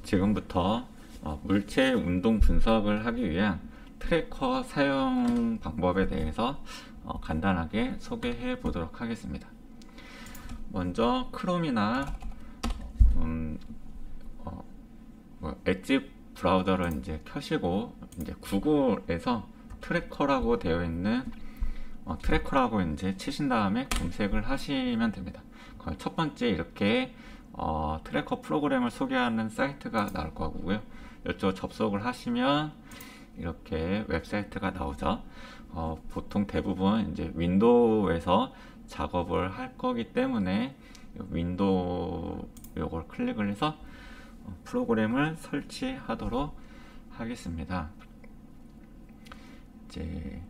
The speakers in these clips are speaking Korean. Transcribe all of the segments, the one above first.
지금부터 물체 운동 분석을 하기 위한 트래커 사용 방법에 대해서 간단하게 소개해 보도록 하겠습니다. 먼저 크롬이나 엣지 브라우저를 이제 켜시고 이제 구글에서 트래커라고 되어 있는 트래커라고 이제 치신 다음에 검색을 하시면 됩니다. 첫 번째 이렇게 트래커 프로그램을 소개하는 사이트가 나올 거고요. 이쪽 접속을 하시면 이렇게 웹사이트가 나오죠. 보통 대부분 이제 윈도우에서 작업을 할 거기 때문에 윈도우 요걸 클릭을 해서 프로그램을 설치하도록 하겠습니다. 이제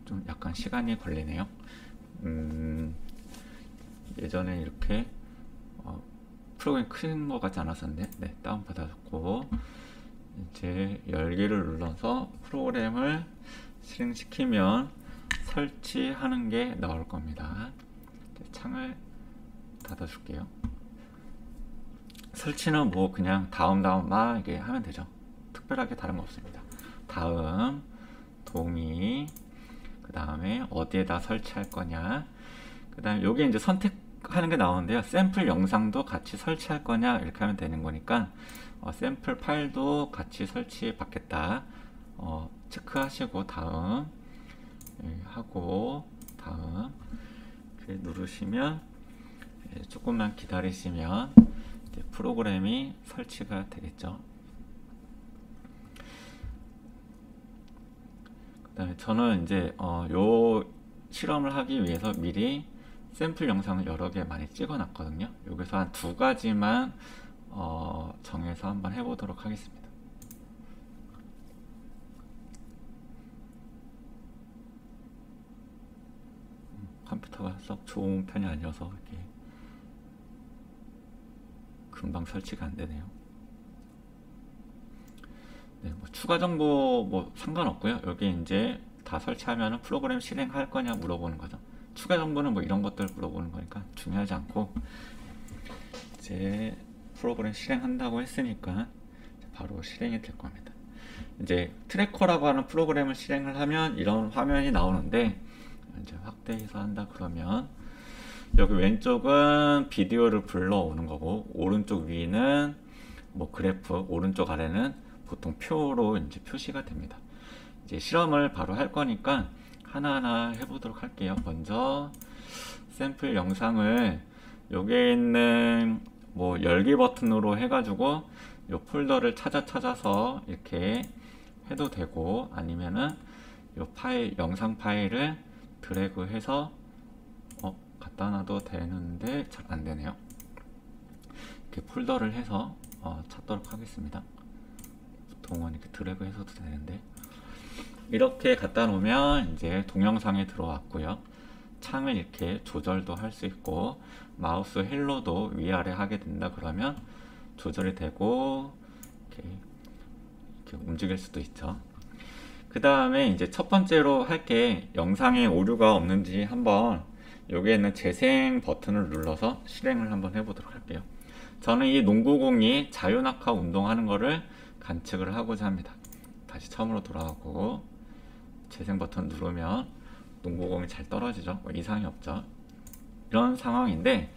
좀 약간 시간이 걸리네요. 예전에 이렇게 프로그램 큰 거 같지 않았었는데 네, 다운받아줬고 이제 열기를 눌러서 프로그램을 실행시키면 설치하는 게 나올 겁니다. 창을 닫아줄게요. 설치는 뭐 그냥 다음 막 이렇게 하면 되죠. 특별하게 다른 거 없습니다. 다음 동의, 그 다음에 어디에다 설치할 거냐, 그 다음에 여기 이제 선택하는 게 나오는데요. 샘플 영상도 같이 설치할 거냐 이렇게 하면 되는 거니까 샘플 파일도 같이 설치 받겠다 체크하시고 다음 하고 다음 이렇게 누르시면 조금만 기다리시면 이제 프로그램이 설치가 되겠죠. 그 다음에 저는 이제 요 실험을 하기 위해서 미리 샘플 영상을 여러 개 많이 찍어 놨거든요. 여기서 한 두 가지만 정해서 한번 해보도록 하겠습니다. 컴퓨터가 썩 좋은 편이 아니어서 이렇게 금방 설치가 안 되네요. 네, 뭐 추가 정보 뭐 상관없고요. 여기 이제 다 설치하면 프로그램 실행할 거냐 물어보는 거죠. 추가 정보는 뭐 이런 것들 물어보는 거니까 중요하지 않고 이제 프로그램 실행한다고 했으니까 바로 실행이 될 겁니다. 이제 트래커라고 하는 프로그램을 실행을 하면 이런 화면이 나오는데 이제 확대해서 한다 그러면 여기 왼쪽은 비디오를 불러오는 거고 오른쪽 위는 뭐 그래프, 오른쪽 아래는 보통 표로 이제 표시가 됩니다. 이제 실험을 바로 할 거니까 하나하나 해보도록 할게요. 먼저 샘플 영상을 여기에 있는 뭐 열기 버튼으로 해가지고 요 폴더를 찾아서 이렇게 해도 되고 아니면은 요 파일, 영상 파일을 드래그해서 갖다 놔도 되는데 잘 안 되네요. 이렇게 폴더를 해서 찾도록 하겠습니다. 보통은 이렇게 드래그 해서도 되는데 이렇게 갖다 놓으면 이제 동영상에 들어왔고요. 창을 이렇게 조절도 할 수 있고 마우스 휠로도 위아래 하게 된다 그러면 조절이 되고 이렇게 움직일 수도 있죠. 그 다음에 이제 첫 번째로 할 게 영상에 오류가 없는지 한번 여기에 있는 재생 버튼을 눌러서 실행을 한번 해보도록 할게요. 저는 이 농구공이 자유낙하 운동하는 거를 관측을 하고자 합니다. 다시 처음으로 돌아가고 재생 버튼 누르면 농구공이 잘 떨어지죠. 뭐 이상이 없죠. 이런 상황인데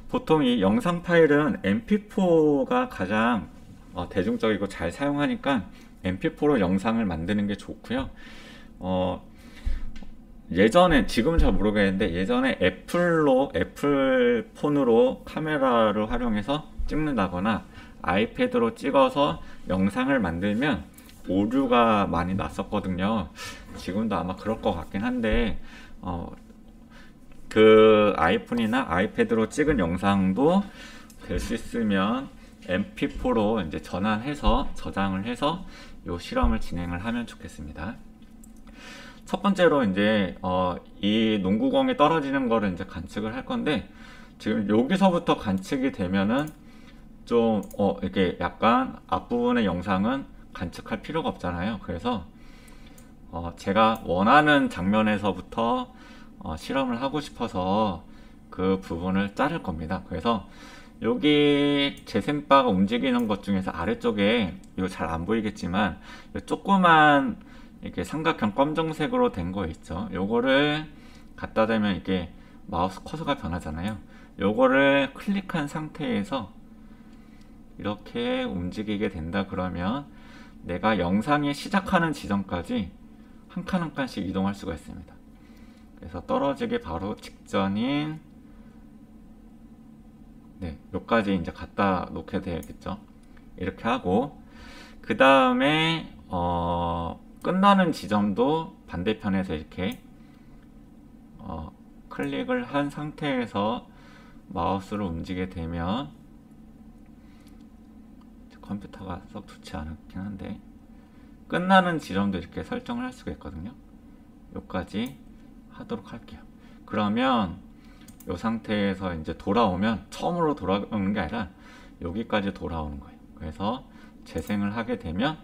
보통 이 영상 파일은 mp4가 가장 대중적이고 잘 사용하니까 mp4로 영상을 만드는 게 좋고요. 예전에, 지금은 잘 모르겠는데 예전에 애플 폰으로 카메라를 활용해서 찍는다거나 아이패드로 찍어서 영상을 만들면 오류가 많이 났었거든요. 지금도 아마 그럴 것 같긴 한데 그 아이폰이나 아이패드로 찍은 영상도 될 수 있으면 mp4로 이제 전환해서 저장을 해서 요 실험을 진행을 하면 좋겠습니다. 첫 번째로 이제 이 농구공이 떨어지는 거를 이제 관측을 할 건데 지금 여기서부터 관측이 되면은 좀 이렇게 약간 앞부분의 영상은 관측할 필요가 없잖아요. 그래서 제가 원하는 장면에서부터 실험을 하고 싶어서 그 그 부분을 자를 겁니다. 그래서 여기 재생바가 움직이는 것 중에서 아래쪽에 이거 잘 안 보이겠지만 조그만 이렇게 삼각형 검정색으로 된 거 있죠. 요거를 갖다 대면 이게 마우스 커서가 변하잖아요. 요거를 클릭한 상태에서 이렇게 움직이게 된다 그러면 내가 영상이 시작하는 지점까지 한 칸 한 칸씩 이동할 수가 있습니다. 그래서 떨어지기 바로 직전인 여기까지 이제 갖다 놓게 되겠죠. 이렇게 하고 그 다음에 끝나는 지점도 반대편에서 이렇게 클릭을 한 상태에서 마우스를 움직이게 되면 컴퓨터가 썩 좋지 않긴 한데 끝나는 지점도 이렇게 설정을 할 수가 있거든요. 여기까지 하도록 할게요. 그러면 이 상태에서 이제 돌아오면 처음으로 돌아오는 게 아니라 여기까지 돌아오는 거예요. 그래서 재생을 하게 되면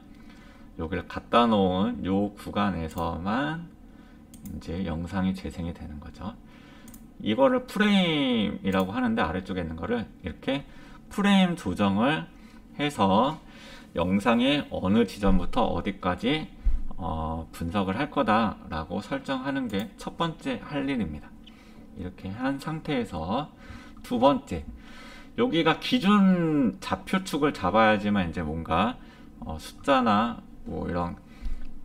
여기를 갖다 놓은 요 구간에서만 이제 영상이 재생이 되는 거죠. 이거를 프레임이라고 하는데 아래쪽에 있는 거를 이렇게 프레임 조정을 해서 영상의 어느 지점부터 어디까지 분석을 할 거다 라고 설정하는 게 첫 번째 할 일입니다. 이렇게 한 상태에서 두 번째, 여기가 기준 좌표축을 잡아야지만 이제 뭔가 숫자나 뭐 이런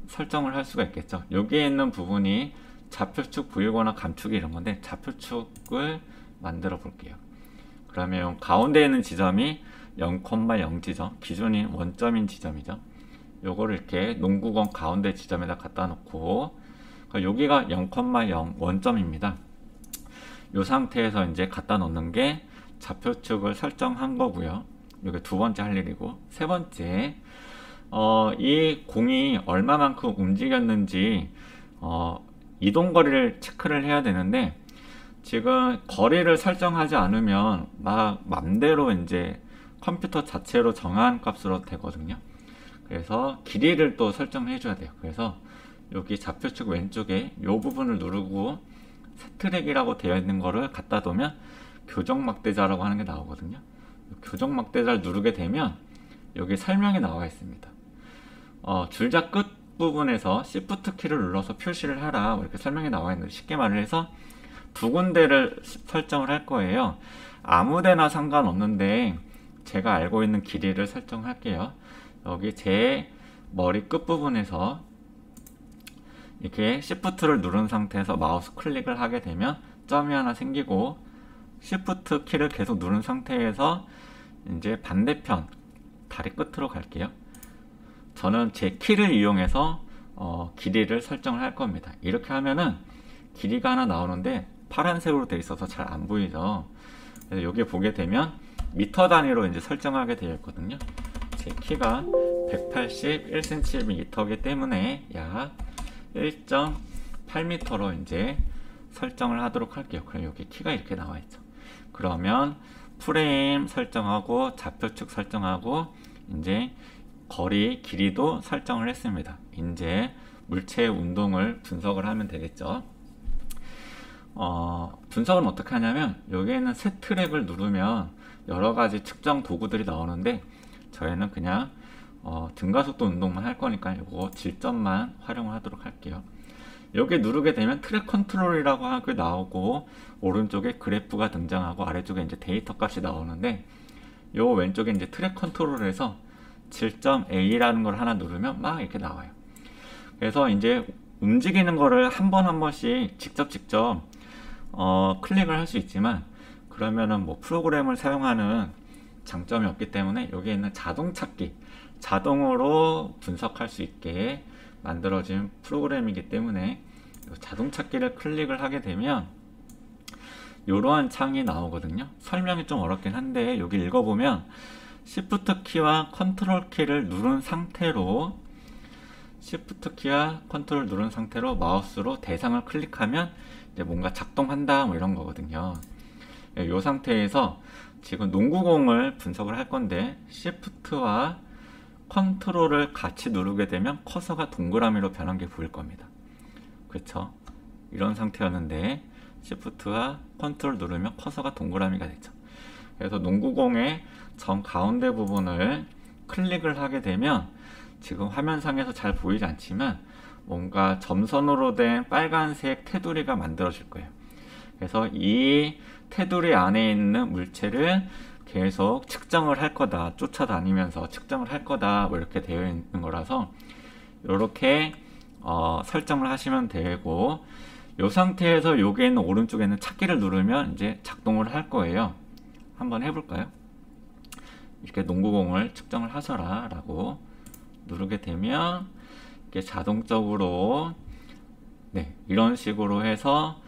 설정을 할 수가 있겠죠. 여기에 있는 부분이 좌표축 부위거나 감축이 이런 건데 좌표축을 만들어 볼게요. 그러면 가운데에 있는 지점이 0,0 지점, 기준인 원점인 지점이죠. 요거를 이렇게 농구공 가운데 지점에다 갖다 놓고 여기가 0,0 원점입니다. 이 상태에서 이제 갖다 놓는 게 좌표축을 설정한 거고요. 이게 두 번째 할 일이고, 세 번째, 이 공이 얼마만큼 움직였는지 이동 거리를 체크를 해야 되는데 지금 거리를 설정하지 않으면 막 맘대로 이제 컴퓨터 자체로 정한 값으로 되거든요. 그래서 길이를 또 설정해 줘야 돼요. 그래서 여기 좌표축 왼쪽에 이 부분을 누르고 세트랙이라고 되어 있는 거를 갖다 두면 교정 막대자라고 하는 게 나오거든요. 교정 막대자를 누르게 되면 여기 설명이 나와 있습니다. 줄자 끝 부분에서 Shift 키를 눌러서 표시를 하라 이렇게 설명이 나와 있는데, 쉽게 말을 해서 두 군데를 설정을 할 거예요. 아무 데나 상관없는데 제가 알고 있는 길이를 설정할게요. 여기 제 머리 끝 부분에서 이렇게 Shift를 누른 상태에서 마우스 클릭을 하게 되면 점이 하나 생기고, Shift 키를 계속 누른 상태에서 이제 반대편 다리 끝으로 갈게요. 저는 제 키를 이용해서 길이를 설정을 할 겁니다. 이렇게 하면은 길이가 하나 나오는데 파란색으로 되어 있어서 잘 안 보이죠. 그래서 여기 보게 되면 미터 단위로 이제 설정하게 되어 있거든요. 제 키가 181cm이기 때문에 약 1.8m로 이제 설정을 하도록 할게요. 그럼 여기 키가 이렇게 나와 있죠. 그러면 프레임 설정하고 좌표축 설정하고 이제 거리 길이도 설정을 했습니다. 이제 물체 운동을 분석을 하면 되겠죠. 분석은 어떻게 하냐면 여기에 있는 새 트랙을 누르면 여러가지 측정 도구들이 나오는데 저희는 그냥 등가속도 운동만 할 거니까 이거 질점만 활용을 하도록 할게요. 여기 누르게 되면 트랙 컨트롤이라고 하게 나오고, 오른쪽에 그래프가 등장하고 아래쪽에 이제 데이터 값이 나오는데, 요 왼쪽에 이제 트랙 컨트롤에서 질점 A라는 걸 하나 누르면 막 이렇게 나와요. 그래서 이제 움직이는 거를 한 번 한 번씩 직접 클릭을 할 수 있지만, 그러면은 뭐 프로그램을 사용하는 장점이 없기 때문에 여기에 있는 자동 찾기, 자동으로 분석할 수 있게 만들어진 프로그램이기 때문에 자동 찾기를 클릭을 하게 되면 이러한 창이 나오거든요. 설명이 좀 어렵긴 한데 여기 읽어보면 Shift 키와 컨트롤 키를 누른 상태로 마우스로 대상을 클릭하면 이제 뭔가 작동한다 뭐 이런 거거든요. 이 상태에서 지금 농구공을 분석을 할 건데 Shift와 컨트롤을 같이 누르게 되면 커서가 동그라미로 변한 게 보일 겁니다. 그렇죠? 이런 상태였는데 Shift와 컨트롤 누르면 커서가 동그라미가 되죠. 그래서 농구공의 정 가운데 부분을 클릭을 하게 되면 지금 화면상에서 잘 보이지 않지만 뭔가 점선으로 된 빨간색 테두리가 만들어질 거예요. 그래서 이 테두리 안에 있는 물체를 계속 측정을 할 거다, 쫓아다니면서 측정을 할 거다, 뭐 이렇게 되어 있는 거라서 이렇게 설정을 하시면 되고, 이 상태에서 여기에 있는 오른쪽에 있는 찾기를 누르면 이제 작동을 할 거예요. 한번 해볼까요? 이렇게 농구공을 측정을 하셔라 라고 누르게 되면 이렇게 자동적으로 이런 식으로 해서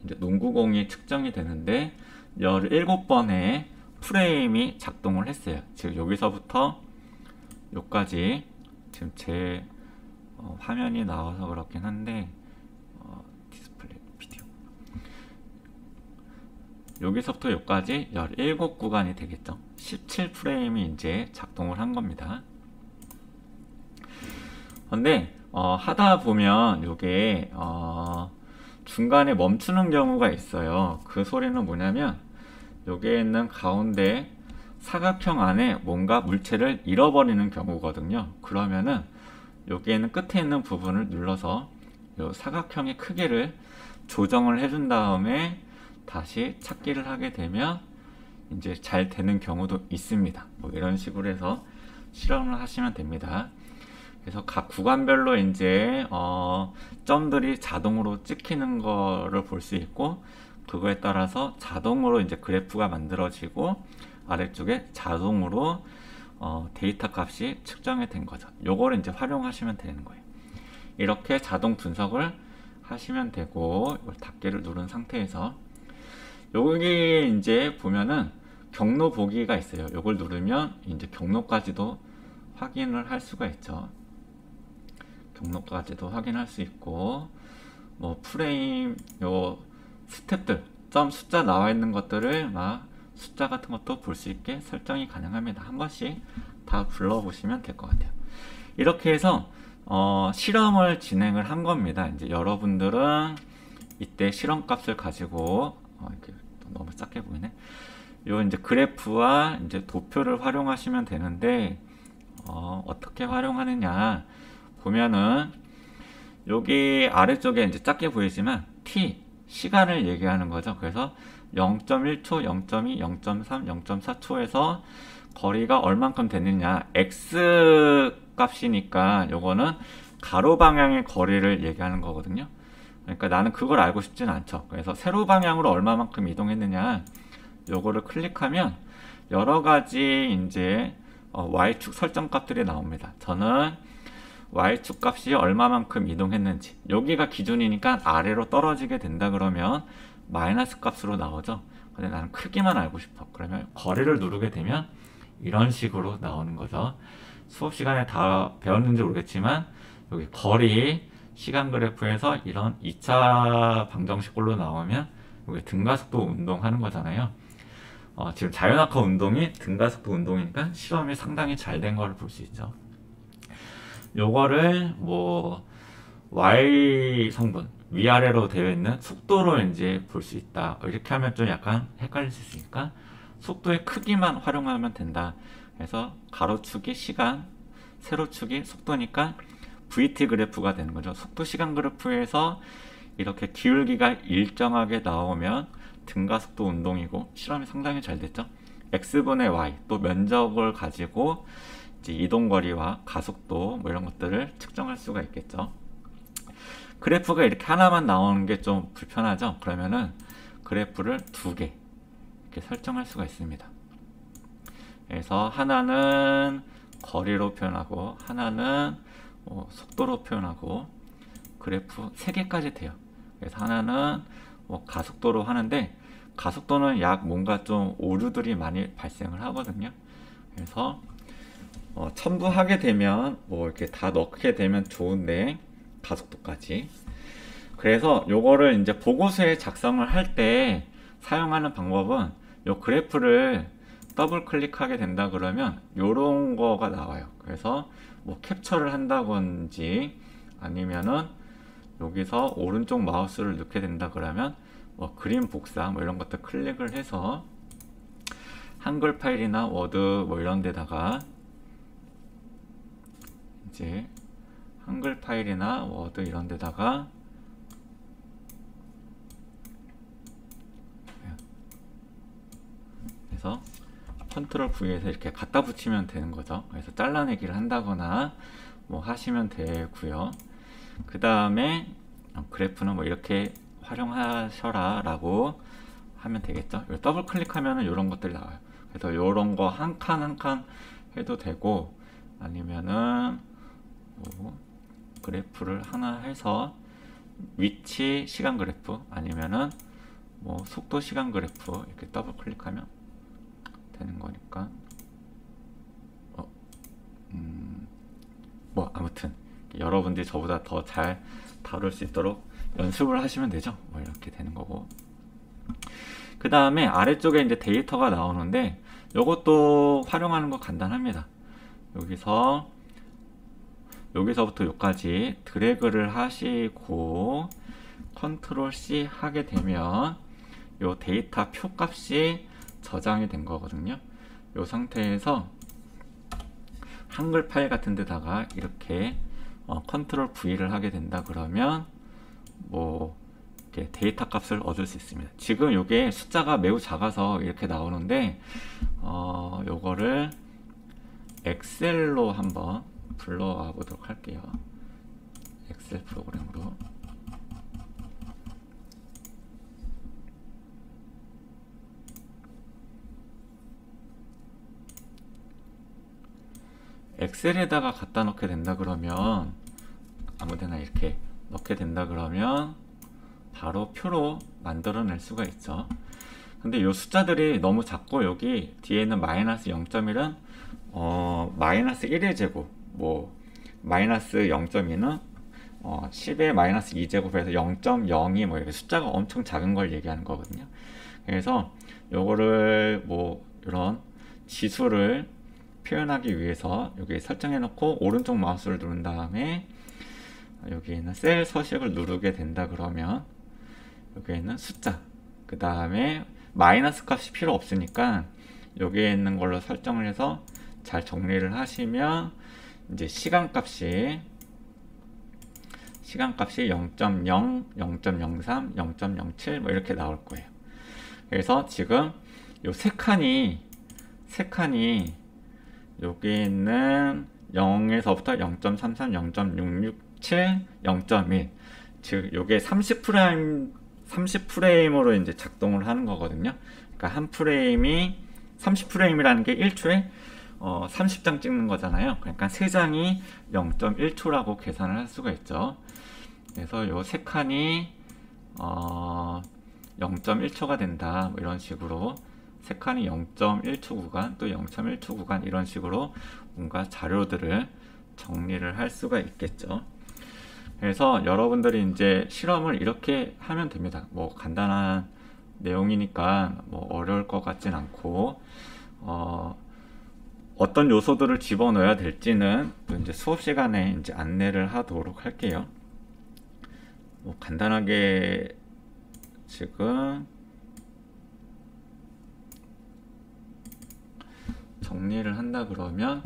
이제 농구공이 측정이 되는데 17번의 프레임이 작동을 했어요. 지금 여기서부터 여기까지 지금 제 화면이 나와서 그렇긴 한데 디스플레이 비디오 여기서부터 여기까지 17구간이 되겠죠. 17프레임이 이제 작동을 한 겁니다. 근데 하다 보면 요게 중간에 멈추는 경우가 있어요. 그 소리는 뭐냐면 여기에 있는 가운데 사각형 안에 뭔가 물체를 잃어버리는 경우거든요. 그러면은 여기에 있는 끝에 있는 부분을 눌러서 요 사각형의 크기를 조정을 해준 다음에 다시 찾기를 하게 되면 이제 잘 되는 경우도 있습니다. 뭐 이런 식으로 해서 실험을 하시면 됩니다. 그래서 각 구간별로 이제 점들이 자동으로 찍히는 거를 볼 수 있고, 그거에 따라서 자동으로 이제 그래프가 만들어지고 아래쪽에 자동으로 데이터 값이 측정이 된 거죠. 요거를 이제 활용하시면 되는 거예요. 이렇게 자동 분석을 하시면 되고, 이걸 닫기를 누른 상태에서 여기 이제 보면은 경로 보기가 있어요. 요걸 누르면 이제 경로까지도 확인을 할 수가 있죠. 경로까지도 확인할 수 있고, 뭐 프레임 요 스텝들 점 숫자 나와 있는 것들을 막 숫자 같은 것도 볼 수 있게 설정이 가능합니다. 한 번씩 다 불러보시면 될 것 같아요. 이렇게 해서 실험을 진행을 한 겁니다. 이제 여러분들은 이때 실험 값을 가지고 이렇게 너무 작게 보이네. 요 이제 그래프와 이제 도표를 활용하시면 되는데 어떻게 활용하느냐 보면은 여기 아래쪽에 이제 작게 보이지만 t 시간을 얘기하는 거죠. 그래서 0.1초, 0.2, 0.3, 0.4초에서 거리가 얼만큼 되느냐, x 값이니까 요거는 가로 방향의 거리를 얘기하는 거거든요. 그러니까 나는 그걸 알고 싶진 않죠. 그래서 세로 방향으로 얼마만큼 이동했느냐 요거를 클릭하면 여러 가지 이제 y축 설정 값들이 나옵니다. 저는 y축 값이 얼마만큼 이동했는지, 여기가 기준이니까 아래로 떨어지게 된다 그러면 마이너스 값으로 나오죠. 근데 나는 크기만 알고 싶어. 그러면 거리를 누르게 되면 이런 식으로 나오는 거죠. 수업 시간에 다 배웠는지 모르겠지만 여기 거리 시간 그래프에서 이런 2차 방정식꼴로 나오면 여기 등가속도 운동하는 거잖아요. 지금 자연학과 운동이 등가속도 운동이니까 실험이 상당히 잘 된 거를 볼 수 있죠. 요거를 뭐 y 성분 위아래로 되어 있는 속도로 이제 볼 수 있다. 이렇게 하면 좀 약간 헷갈릴 수 있으니까 속도의 크기만 활용하면 된다. 그래서 가로축이 시간, 세로축이 속도니까 VT 그래프가 되는 거죠. 속도 시간 그래프에서 이렇게 기울기가 일정하게 나오면 등가속도 운동이고, 실험이 상당히 잘 됐죠. x분의 y 또 면적을 가지고 이제 이동거리와 가속도 뭐 이런 것들을 측정할 수가 있겠죠. 그래프가 이렇게 하나만 나오는 게 좀 불편하죠. 그러면은 그래프를 두 개 이렇게 설정할 수가 있습니다. 그래서 하나는 거리로 표현하고 하나는 속도로 표현하고, 그래프 3개까지 돼요. 그래서 하나는 가속도로 하는데, 가속도는 약 뭔가 좀 오류들이 많이 발생을 하거든요. 그래서 첨부하게 되면 뭐 이렇게 다 넣게 되면 좋은데, 가속도까지. 그래서 요거를 이제 보고서에 작성을 할 때 사용하는 방법은 요 그래프를 더블 클릭하게 된다 그러면 요런 거가 나와요. 그래서 뭐 캡처를 한다든지 아니면은 여기서 오른쪽 마우스를 넣게 된다 그러면 뭐 그림 복사 뭐 이런 것들 클릭을 해서 한글 파일이나 워드 뭐 이런 데다가 이제 한글 파일이나 워드 이런 데다가 그래서 컨트롤 V에서 이렇게 갖다 붙이면 되는 거죠. 그래서 잘라내기를 한다거나 뭐 하시면 되고요. 그 다음에 그래프는 뭐 이렇게 활용하셔라 라고 하면 되겠죠. 더블 클릭하면은 이런 것들이 나와요. 그래서 이런 거 한 칸 한 칸 해도 되고, 아니면은 뭐 그래프를 하나 해서 위치 시간 그래프, 아니면은 뭐 속도 시간 그래프 이렇게 더블 클릭하면 되는 거니까 뭐 아무튼 여러분들이 저보다 더 잘 다룰 수 있도록 연습을 하시면 되죠. 뭐 이렇게 되는 거고, 그 다음에 아래쪽에 이제 데이터가 나오는데 이것도 활용하는 거 간단합니다. 여기서부터 여기까지 드래그를 하시고 컨트롤 C 하게 되면 요 데이터 표 값이 저장이 된 거거든요. 요 상태에서 한글 파일 같은 데다가 이렇게 컨트롤 V를 하게 된다 그러면 뭐 이렇게 데이터 값을 얻을 수 있습니다. 지금 요게 숫자가 매우 작아서 이렇게 나오는데 요거를 엑셀로 한번 불러와 보도록 할게요. 엑셀 프로그램으로. 엑셀에다가 갖다 넣게 된다 그러면, 아무데나 이렇게 넣게 된다 그러면 바로 표로 만들어낼 수가 있죠. 근데 이 숫자들이 너무 작고 여기 뒤에는 마이너스 0.1은 마이너스 1의 제곱, 뭐 마이너스 0.2는 10의 마이너스 2제곱에서 0.02 뭐 이렇게 숫자가 엄청 작은 걸 얘기하는 거거든요. 그래서 요거를 뭐 이런 지수를 표현하기 위해서 여기 설정해 놓고 오른쪽 마우스를 누른 다음에 여기 있는 셀 서식을 누르게 된다 그러면 여기에 있는 숫자, 그 다음에 마이너스 값이 필요 없으니까 여기에 있는 걸로 설정을 해서 잘 정리를 하시면 이제 시간 값이 0.0, 0.03, 0.07 뭐 이렇게 나올 거예요. 그래서 지금 요 세 칸이 여기 있는 0에서부터 0.33, 0.667, 0.1, 즉 요게 30프레임으로 이제 작동을 하는 거거든요. 그러니까 한 프레임이 30프레임이라는 게 1초에 30장 찍는 거잖아요. 그러니까 3장이 0.1초라고 계산을 할 수가 있죠. 그래서 요 세 칸이 0.1초가 된다 뭐 이런 식으로 세 칸이 0.1초 구간 또 0.1초 구간 이런 식으로 뭔가 자료들을 정리를 할 수가 있겠죠. 그래서 여러분들이 이제 실험을 이렇게 하면 됩니다. 뭐 간단한 내용이니까 뭐 어려울 것 같진 않고 어떤 요소들을 집어넣어야 될지는 또 이제 수업 시간에 이제 안내를 하도록 할게요. 뭐 간단하게 지금 정리를 한다 그러면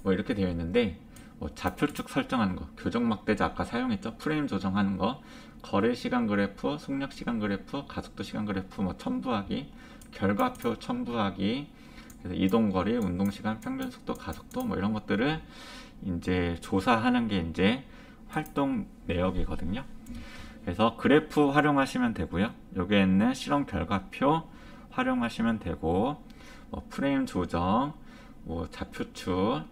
뭐 이렇게 되어 있는데, 뭐 좌표축 설정하는 거, 교정막대자 아까 사용했죠. 프레임 조정하는 거, 거래 시간 그래프, 속력 시간 그래프, 가속도 시간 그래프 뭐 첨부하기, 결과표 첨부하기, 그래서 이동거리, 운동시간, 평균속도, 가속도 뭐 이런 것들을 이제 조사하는 게 이제 활동 내역이거든요. 그래서 그래프 활용하시면 되고요. 여기에 있는 실험 결과표 활용하시면 되고, 뭐 프레임 조정, 뭐 좌표축,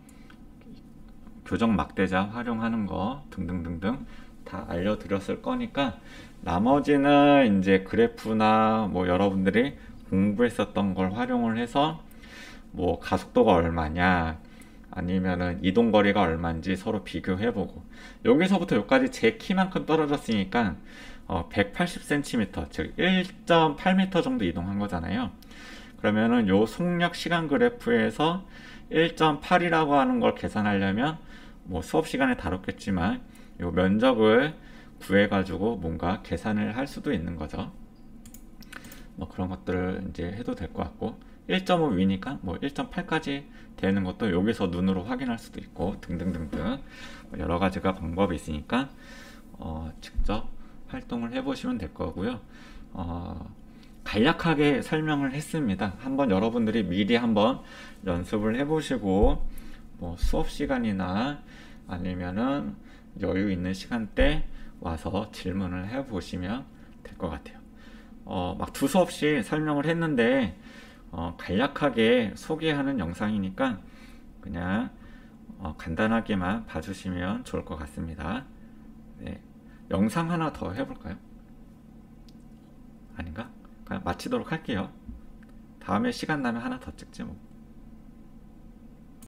교정 막대자 활용하는 거 등등등등 다 알려드렸을 거니까 나머지는 이제 그래프나 뭐 여러분들이 공부했었던 걸 활용을 해서 뭐 가속도가 얼마냐 아니면은 이동거리가 얼마인지 서로 비교해보고, 여기서부터 여기까지 제 키만큼 떨어졌으니까 180cm 즉 1.8m 정도 이동한 거잖아요. 그러면은 요 속력 시간 그래프에서 1.8이라고 하는 걸 계산하려면 뭐 수업 시간에 다뤘겠지만 요 면적을 구해가지고 뭔가 계산을 할 수도 있는 거죠. 뭐 그런 것들을 이제 해도 될 것 같고 1.5위니까 뭐 1.8까지 되는 것도 여기서 눈으로 확인할 수도 있고 등등등등 여러 가지가 방법이 있으니까 직접 활동을 해보시면 될 거고요. 간략하게 설명을 했습니다. 한번 여러분들이 미리 한번 연습을 해보시고 뭐 수업 시간이나 아니면은 여유 있는 시간대 와서 질문을 해보시면 될 것 같아요. 막 두서 없이 설명을 했는데 간략하게 소개하는 영상이니까 그냥 간단하게만 봐주시면 좋을 것 같습니다. 네. 영상 하나 더 해볼까요? 아닌가? 그냥 마치도록 할게요. 다음에 시간 나면 하나 더 찍지 뭐.